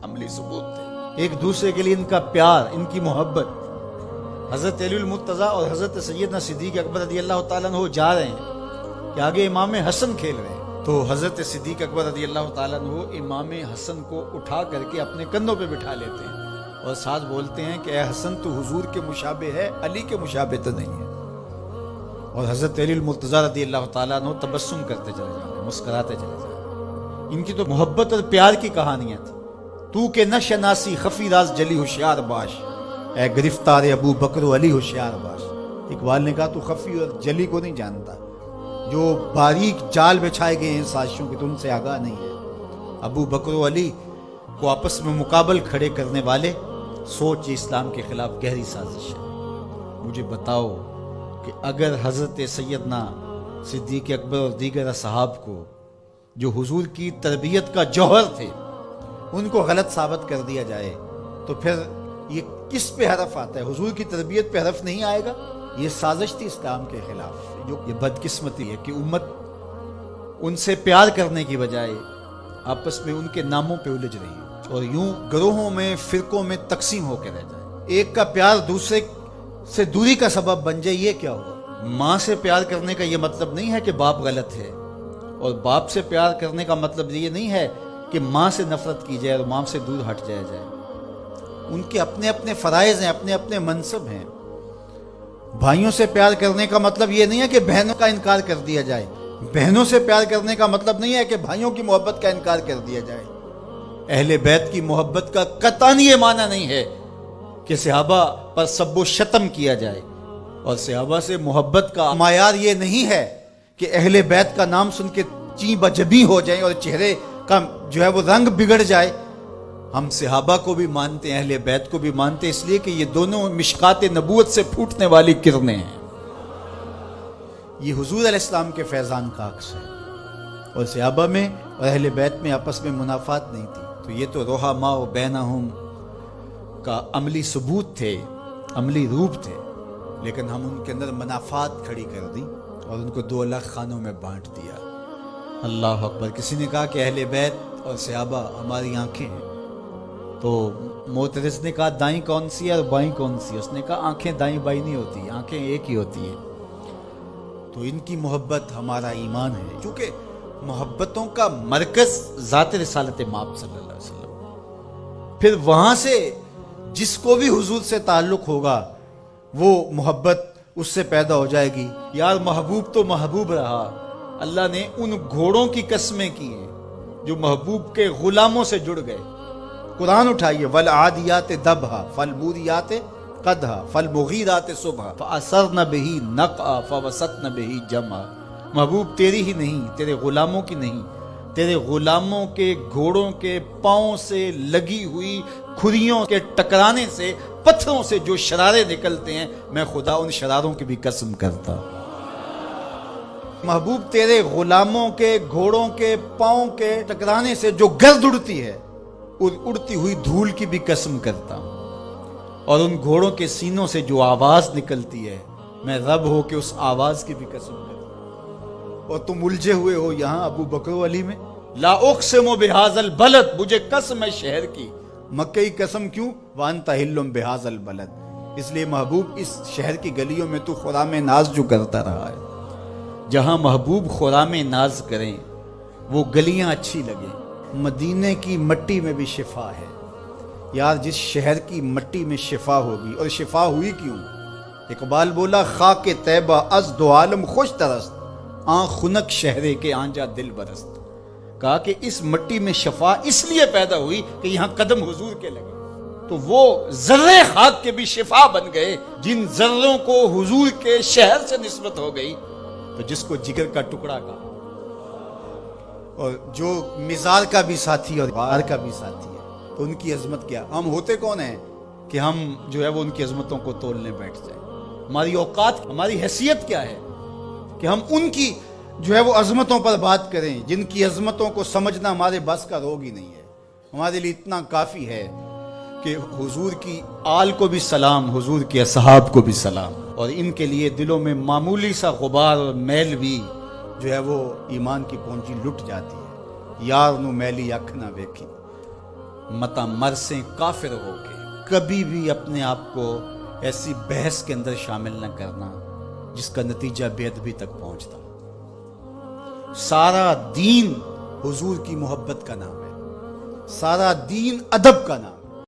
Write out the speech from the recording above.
عملی ثبوت تھے، ایک دوسرے کے لیے ان کا پیار، ان کی محبت۔ حضرت علی المرتضیٰ اور حضرت سیدنا صدیق اکبر رضی اللہ تعالیٰ عنہ جا رہے ہیں کہ آگے امام حسن کھیل رہے ہیں، تو حضرت صدیق اکبر رضی اللہ تعالیٰ عنہ امام حسن کو اٹھا کر کے اپنے کندھوں پہ بٹھا لیتے ہیں اور ساتھ بولتے ہیں کہ اے حسن تو حضور کے مشابہ ہے، علی کے مشابہ تو نہیں ہے۔ اور حضرت علی المرتضیٰ رضی اللہ تعالیٰ عنہ تبسم کرتے چلے جا رہے ہیں، مسکراتے چلے جا رہے ہیں۔ ان کی تو محبت اور پیار کی کہانیاں تھیں۔ تو کہ نہ شناسی خفی راز جلی ہوشیار باش، اے گرفتار ابو بکر و علی ہوشیار باش۔ اقبال نے کہا تو خفی اور جلی کو نہیں جانتا، جو باریک جال بچھائے گئے ہیں سازشوں کے تو ان سے آگاہ نہیں ہے۔ ابو بکر و علی کو آپس میں مقابل کھڑے کرنے والے سوچ اسلام کے خلاف گہری سازش ہے۔ مجھے بتاؤ کہ اگر حضرت سیدنا صدیق اکبر اور دیگر اصحاب کو جو حضور کی تربیت کا جوہر تھے ان کو غلط ثابت کر دیا جائے تو پھر یہ کس پہ حرف آتا ہے؟ حضور کی تربیت پہ حرف نہیں آئے گا؟ یہ سازش تھی اسلام کے خلاف۔ جو یہ بدقسمتی ہے کہ امت ان سے پیار کرنے کی بجائے آپس میں ان کے ناموں پہ الجھ رہی ہے اور یوں گروہوں میں، فرقوں میں تقسیم ہو کے رہ جائے۔ ایک کا پیار دوسرے سے دوری کا سبب بن جائے، یہ کیا ہوا؟ ماں سے پیار کرنے کا یہ مطلب نہیں ہے کہ باپ غلط ہے، اور باپ سے پیار کرنے کا مطلب یہ نہیں ہے کہ ماں سے نفرت کی جائے اور ماں سے دور ہٹ جائے۔ ان کے اپنے اپنے فرائض ہیں، اپنے اپنے منصب ہیں۔ بھائیوں سے پیار کرنے کا مطلب یہ نہیں ہے کہ بہنوں کا انکار کر دیا جائے، بہنوں سے پیار کرنے کا مطلب نہیں ہے کہ بھائیوں کی محبت کا انکار کر دیا جائے۔ اہل بیت کی محبت کا قطعاً یہ معنی نہیں ہے کہ صحابہ پر سب و شتم کیا جائے، اور صحابہ سے محبت کا معیار یہ نہیں ہے کہ اہل بیت کا نام سن کے چیں بجبی ہو جائیں اور چہرے کا جو ہے وہ رنگ بگڑ جائے۔ ہم صحابہ کو بھی مانتے ہیں، اہل بیت کو بھی مانتے ہیں، اس لیے کہ یہ دونوں مشکات نبوت سے پھوٹنے والی کرنیں ہیں۔ یہ حضور علیہ السلام کے فیضان کا عکس ہے، اور صحابہ میں اور اہل بیت میں آپس میں منافات نہیں تھی۔ تو یہ تو رحماء بینہم کا عملی ثبوت تھے، عملی روپ تھے، لیکن ہم ان کے اندر منافات کھڑی کر دی اور ان کو دو الگ خانوں میں بانٹ دیا۔ اللہ اکبر۔ کسی نے کہا کہ اہل بیت اور صحابہ ہماری آنکھیں ہیں، تو معترض نے کہا دائیں کون سی ہے اور بائیں کون سی ہے؟ اس نے کہا آنکھیں دائیں بائیں نہیں ہوتی، آنکھیں ایک ہی ہوتی ہیں۔ تو ان کی محبت ہمارا ایمان ہے، کیونکہ محبتوں کا مرکز ذات رسالت مآب صلی اللہ علیہ وسلم۔ پھر وہاں سے جس کو بھی حضور سے تعلق ہوگا وہ محبت اس سے پیدا ہو جائے گی۔ یار محبوب تو محبوب رہا، اللہ نے ان گھوڑوں کی قسمیں کی ہیں جو محبوب کے غلاموں سے جڑ گئے۔ قرآن اٹھائیے، وَالْعَادِيَاتِ دَبْحًا فَالْمُورِيَاتِ قَدْحًا فَالْمُغِيرَاتِ صُبْحًا فَأَثَرْنَ بِهِ نَقْعًا فَوَسَطْنَ بِهِ جَمْعًا۔ محبوب تیری ہی نہیں، تیرے غلاموں کی نہیں، تیرے غلاموں کے گھوڑوں کے پاؤں سے لگی ہوئی کھریوں کے ٹکرانے سے، پتھروں سے جو شرارے نکلتے ہیں، میں خدا ان شراروں کی بھی قسم کرتا ہوں۔ محبوب تیرے غلاموں کے گھوڑوں کے پاؤں کے ٹکرانے سے جو گرد اڑتی ہے، اڑتی ہوئی دھول کی بھی قسم کرتا ہوں، اور ان گھوڑوں کے سینوں سے جو آواز نکلتی ہے، میں رب ہو کے اس آواز کی بھی قسم کرتا ہوں۔ اور تم الجھے ہوئے ہو یہاں ابو بکر و علی میں۔ لا اقسم بہذا البلد، مجھے قسم ہے شہر کی۔ مکہ کی قسم کیوں؟ وانت حل بہذا البلد، اس لیے محبوب اس شہر کی گلیوں میں تو خرام ناز جو کرتا رہا ہے۔ جہاں محبوب خرام ناز کریں وہ گلیاں اچھی لگیں۔ مدینے کی مٹی میں بھی شفا ہے۔ یار جس شہر کی مٹی میں شفا ہوگی، اور شفا ہوئی کیوں؟ اقبال بولا خاک طیبہ از دو عالم خوش ترست، آن خنک شہرے کے آنجا دل برست۔ کہا کہ اس مٹی میں شفا اس لیے پیدا ہوئی کہ یہاں قدم حضور کے لگے، تو وہ ذرے خاک کے بھی شفا بن گئے جن ذروں کو حضور کے شہر سے نسبت ہو گئی۔ تو جس کو جگر کا ٹکڑا کہا، اور جو مزار کا بھی ساتھی اور غار کا بھی ساتھی ہے، تو ان کی عظمت کیا؟ ہم ہوتے کون ہیں کہ ہم جو ہے وہ ان کی عظمتوں کو تولنے بیٹھ جائیں؟ ہماری اوقات، ہماری حیثیت کیا ہے کہ ہم ان کی جو ہے وہ عظمتوں پر بات کریں جن کی عظمتوں کو سمجھنا ہمارے بس کا روگ ہی نہیں ہے۔ ہمارے لیے اتنا کافی ہے کہ حضور کی آل کو بھی سلام، حضور کے اصحاب کو بھی سلام، اور ان کے لیے دلوں میں معمولی سا غبار اور میل بھی جو ہے وہ ایمان کی پونجی لٹ جاتی ہے۔ یار نو میلی اکھ نہ ویکھی، متا مرسیں کافر ہو کے. کبھی بھی اپنے آپ کو ایسی بحث کے اندر شامل نہ کرنا جس کا نتیجہ بے ادبی تک پہنچتا. سارا دین حضور کی محبت کا نام ہے، سارا دین ادب کا نام ہے.